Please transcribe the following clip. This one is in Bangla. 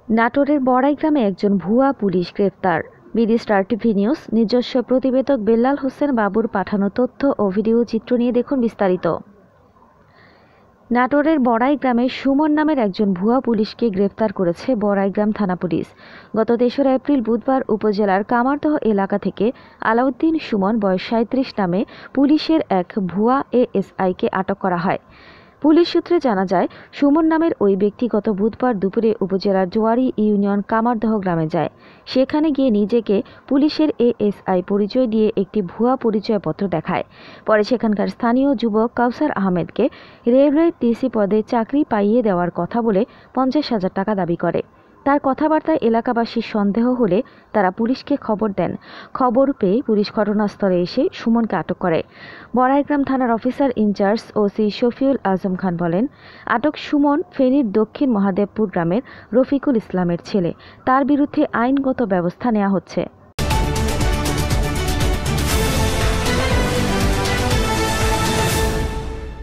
নাটোরের বড়াই গ্রামে একজন ভুয়া পুলিশ গ্রেফতার। বিডি স্টার টিভি নিউজ নিজস্ব প্রতিবেদক বেল্লাল হোসেন বাবুর পাঠানো তথ্য ও ভিডিও চিত্র নিয়ে দেখুন বিস্তারিত। নাটোরের বড়াই গ্রামে সুমন নামের একজন ভুয়া পুলিশকে গ্রেফতার করেছে বড়াইগ্রাম থানা পুলিশ। গত ৩রা এপ্রিল বুধবার উপজেলার কামারদহ এলাকা থেকে আলাউদ্দিন সুমন বয়স ৩৭ নামে পুলিশের এক ভুয়া এএসআইকে আটক করা হয়। পুলিশ সূত্রে জানা যায়, সুমন নামের ওই ব্যক্তি গত বুধবার দুপুরে উপজেলার জোয়ারি ইউনিয়ন কামারদহ গ্রামে যায়। সেখানে গিয়ে নিজেকে পুলিশের এএসআই পরিচয় দিয়ে একটি ভুয়া পরিচয়পত্র দেখায়। পরে সেখানকার স্থানীয় যুবক কাউসার আহমেদকে রেলওয়ে টিসি পদে চাকরি পাইয়ে দেওয়ার কথা বলে ৫০,০০০ টাকা দাবি করে। তার কথাবার্তায় এলাকাবাসীর সন্দেহ হলে তারা পুলিশকে খবর দেন। খবর পেয়ে পুলিশ ঘটনাস্থলে এসে সুমনকে আটক করে। বড়াইগ্রাম থানার officer in charge OC Shafiul Azam Khan বলেন, আটক সুমন ফেনীর দক্ষিণ মহাদেবপুর গ্রামের রফিকুল ইসলামের ছেলে। তার বিরুদ্ধে আইনগত ব্যবস্থা নেওয়া হচ্ছে।